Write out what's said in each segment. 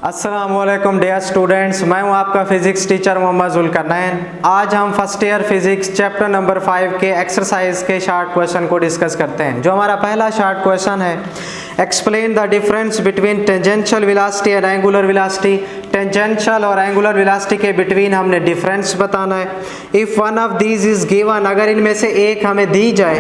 अस्सलामुअलैकुम dear students, मैं हूं आपका फिजिक्स टीचर मोहम्मद जुल्करनैन। आज हम first year physics chapter number 5 के एक्सरसाइज के शॉर्ट क्वेश्चन को डिस्कस करते हैं। जो हमारा पहला शॉर्ट क्वेश्चन है, explain the difference between tangential velocity and angular velocity. Tangential और एंगुलर वेलोसिटी के बिटवीन हमने डिफरेंस बताना है। If one of these is given, अगर इनमें से एक हमें दी जाए,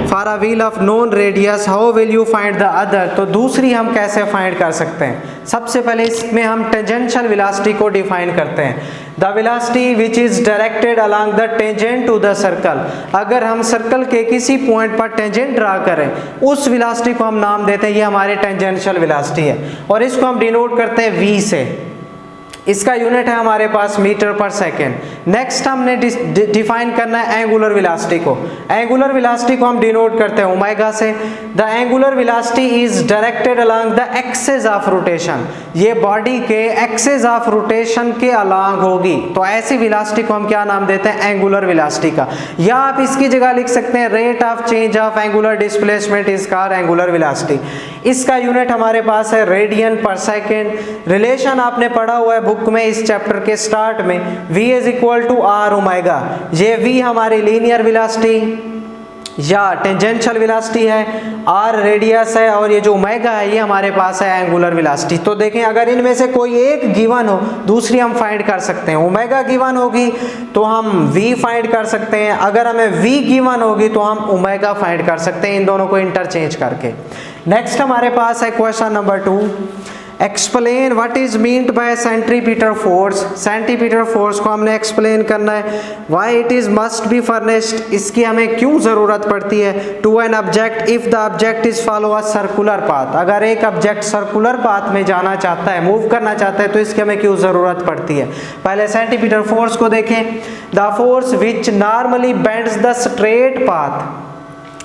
for a wheel of known radius how will you find the other, तो दूसरी हम कैसे फाइंड कर सकते हैं। सबसे पहले इसमें हम टेंजेंशियल वेलोसिटी को डिफाइन करते हैं। The velocity which is directed along the tangent to the circle. अगर हम सर्कल के किसी पॉइंट पर टेंजेंट ड्रा करें, उस वेलोसिटी को हम नाम देते हैं, ये हमारी टेंजेंशियल वेलोसिटी है और इसको हम डिनोट करते हैं v से। इसका यूनिट है हमारे पास मीटर पर सेकेंड। नेक्स्ट हमने डिफाइन करना है एंगुलर वेलोसिटी को। एंगुलर वेलोसिटी को हम डिनोट करते हैं ओमेगा से। The angular velocity is directed along the axis of rotation. ये बॉडी के एक्सिस ऑफ रोटेशन के अलोंग होगी, तो ऐसी वेलोसिटी को हम क्या नाम देते हैं, एंगुलर वेलोसिटी का। या आप इसकी जगह लिख सकते हैं rate of change of angular displacement is called angular velocity. इसका यूनिट हमारे पास है रेडियन पर सेकेंड। रिलेशन आपने पढ़ा हुआ है बुक में इस चैप्टर के स्टार्ट में, v is equal to r omega. ये v हमारी लीनियर वेलोसिटी या टेंजेंशियल वेलोसिटी है, r रेडियस है और ये जो ओमेगा है ये हमारे पास है एंगुलर वेलोसिटी। तो देखें, अगर इनमें से कोई एक गिवन हो, दूसरी हम फाइंड कर सकते हैं। ओमेगा गिवन होगी तो हम v फाइंड कर सकते हैं, अगर हमें v गिवन होगी तो हम ओमेगा फाइंड कर सकते हैं, इन दोनों को इंटरचेंज करके। नेक्स्ट हमारे पास है question number 2, explain what is meant by centripetal force. Centripetal force को हमने एक्सप्लेन करना है। Why it is must be furnished, इसकी हमें क्यों जरूरत पड़ती है। To an object if the object is follow a circular path, अगर एक ऑब्जेक्ट सर्कुलर पाथ में जाना चाहता है, मूव करना चाहता है, तो इसकी हमें क्यों जरूरत पड़ती है। पहले सेंट्रीपिटल फोर्स को देखें। The force which normally bends the straight path.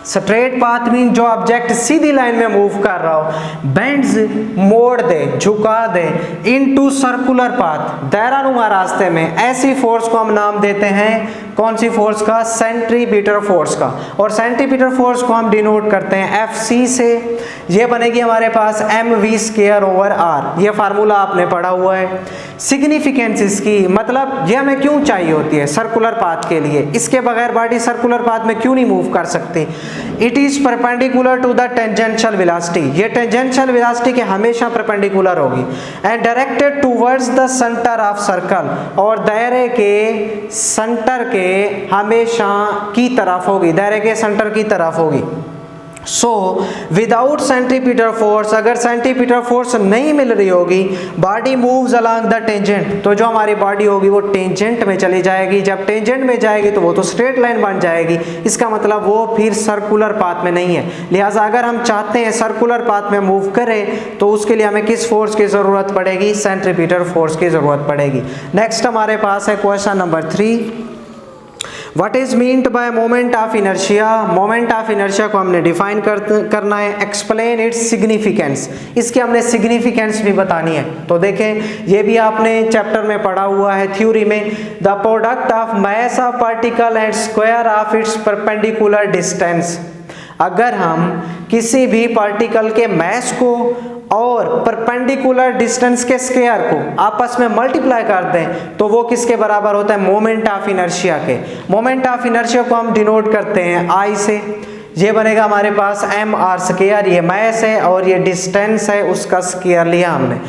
Straight path mean जो ऑब्जेक्ट सीधी लाइन में मूव कर रहा हो, बेंड्स मोड़ दे, झुका दे, इनटू सर्कुलर पाथ, दायरानुमा रास्ते में, ऐसी फोर्स को हम नाम देते हैं कौन सी फोर्स का, सेंट्रीपिटल फोर्स का। और सेंट्रीपिटल फोर्स को हम डिनोट करते हैं Fc से। ये बनेगी हमारे पास mv²/r। ये फार्मूला आपने पढ़ा हुआ है। सिग्निफिकेंस इसकी, मतलब ये हमें क्यों चाहिए होती है सर्कुलर पाथ के लिए, इसके बगैर बॉडी सर्कुलर पाथ में क्यों नहीं मूव कर सकती। It is perpendicular to the tangential velocity, ये टेंजेंशियल वेलोसिटी के हमेशा परपेंडिकुलर होगी। And directed towards the centre of circle, और दायरे के सेंटर के हमेशा की तरफ होगी, दायरे के सेंटर की तरफ होगी। सो विदाउट सेंट्रीपिटल फोर्स, अगर सेंट्रीपिटल फोर्स नहीं मिल रही होगी, body moves along the tangent, तो जो हमारी बॉडी होगी वो टेंजेंट में चली जाएगी। जब टेंजेंट में जाएगी तो वो तो स्ट्रेट लाइन बन जाएगी, इसका मतलब वो फिर सर्कुलर पाथ में नहीं है। लिहाजा अगर हम चाहते हैं सर्कुलर पाथ में मूव करें तो उसके लिए हमें किस फोर्स की जरूरत पड़ेगी, सेंट्रीपिटल फोर्स की जरूरत पड़ेगी। नेक्स्ट हमारे पास है question number 3, what is meant bye moment of inertia. Moment of inertia को हमने डिफाइन करना है। एक्सप्लेन इट्स सिग्निफिकेंस, इसकी हमने सिग्निफिकेंस भी बतानी है। तो देखें, ये भी आपने चैप्टर में पढ़ा हुआ है थ्योरी में। The product of mass of particle and square of its perpendicular distance. अगर हम किसी भी पार्टिकल के मास को और परपेंडिकुलर डिस्टेंस के स्क्वायर को आपस में मल्टीप्लाई कर दें तो वो किसके बराबर होता है, मोमेंट ऑफ इनर्शिया के। मोमेंट ऑफ इनर्शिया को हम डिनोट करते हैं I से। ये बनेगा हमारे पास mr², ये मास है और ये डिस्टेंस है, उसका स्क्वायर लिया हमने।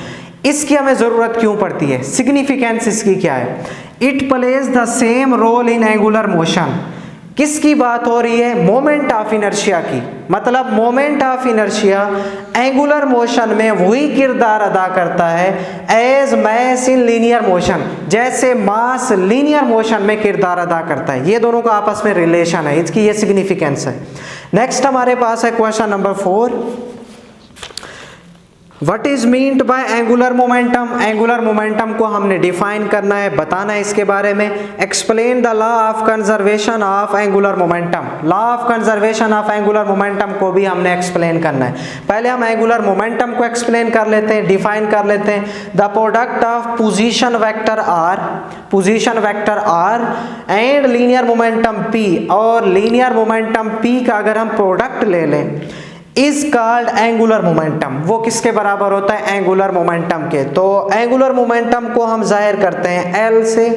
इसकी हमें जरूरत क्यों पड़ती है, सिग्निफिकेंस इसकी क्या है। It plays the same role in angular motion. किसकी बात हो रही है, मोमेंट ऑफ इनर्शिया की। मतलब moment of inertia angular motion में वही किरदार अदा करता है as mass in linear motion, जैसे मास लीनियर मोशन में किरदार अदा करता है। ये दोनों का आपस में रिलेशन है, इसकी ये सिग्निफिकेंस है। नेक्स्ट हमारे पास है question number 4, what is meant bye angular momentum. Angular momentum को हमने डिफाइन करना है, बताना है इसके बारे में। Explain the law of conservation of angular momentum. Law of conservation of angular momentum को भी हमने एक्सप्लेन करना है। पहले हम एंगुलर मोमेंटम को एक्सप्लेन कर लेते हैं, डिफाइन कर लेते हैं। The product of position vector r, position vector r and linear momentum p, और लीनियर मोमेंटम p का अगर हम प्रोडक्ट ले लें इज कॉल्ड एंगुलर मोमेंटम। वो किसके बराबर होता है? एंगुलर मोमेंटम के। तो एंगुलर मोमेंटम को हम जाहिर करते हैं एल से,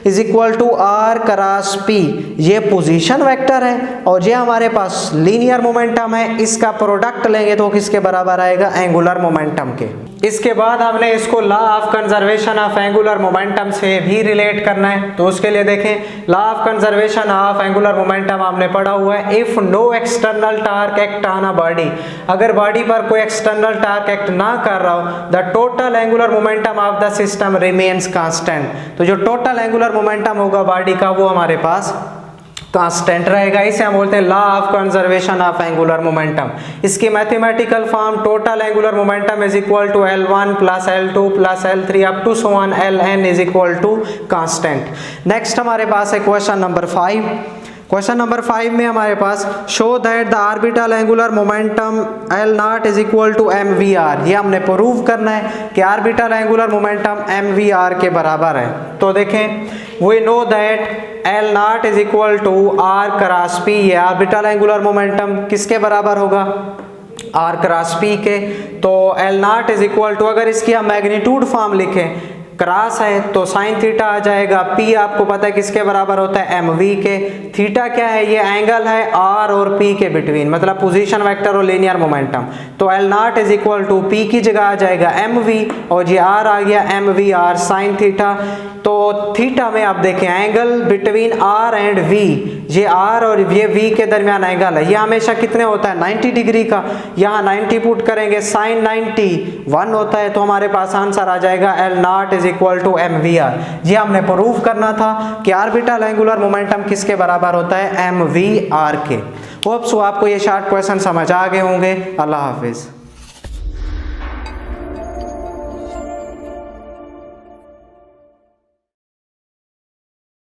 is equal to r cross p. ये पोजीशन वेक्टर है और ये हमारे पास लीनियर मोमेंटम है। इसका प्रोडक्ट लेंगे तो किसके बराबर आएगा? एंगुलर मोमेंटम के। इसके बाद हमने इसको law of conservation of angular momentum से भी रिलेट करना है। तो उसके लिए देखें, law of conservation of angular momentum हमने पढ़ा हुआ है, if no external torque act on a body, अगर बॉडी पर कोई एक्सटर्नल टार्क एक्ट ना कर रहा हो, the total angular momentum of the system remains constant. तो जो टोटल एंगुलर मोमेंटम होगा बॉडी का वो हमारे पास कांस्टेंट रहेगा। इसे हम बोलते हैं law of conservation of angular momentum. इसकी mathematical form total angular momentum is equal to L1 plus L2 plus L3 up to so on Ln is equal to constant. Next हमारे पास है क्वेश्चन नंबर 5। क्वेश्चन नंबर 5 में हमारे पास show that the orbital angular momentum L0 is equal to mvr। ये हमने prove करना है कि ऑर्बिटल एंगुलर मोमेंटम mvr के बराबर है। तो देखें, we know that L0 is equal to r cross p। ये ऑर्बिटल एंगुलर मोमेंटम किसके बराबर होगा? r क्रॉस p के। तो L0 इज इक्वल टू, अगर इसकी हम मैग्नीट्यूड फॉर्म लिखें, क्रॉस है तो साइन थीटा आ जाएगा, p आपको पता है किसके बराबर होता है? mv के। थीटा क्या है? ये एंगल है r और p के बिटवीन, मतलब पोजीशन वेक्टर और लीनियर मोमेंटम। तो L0 is equal to p की जगह आ जाएगा mv और ये r आ गया mvr साइन थीटा। तो थीटा में आप देखें angle between r and v, ये r और ये v के दरमियान एंगल है, ये हमेशा कितने होता है? 90 डिग्री का। यहाँ 90 पुट करेंगे, साइन 90 1 होता है, तो हमारे पास आंसर आ जाएगा L0 is equal to mvr। ये हमने प्रूव करना था कि ऑर्बिटल एंगुलर मोमेंटम किसके बराबर होता है? mvr के। होप्स आपको ये शॉर्ट क्वेश्चन समझ आ गए होंगे। अल्लाह हाफिज।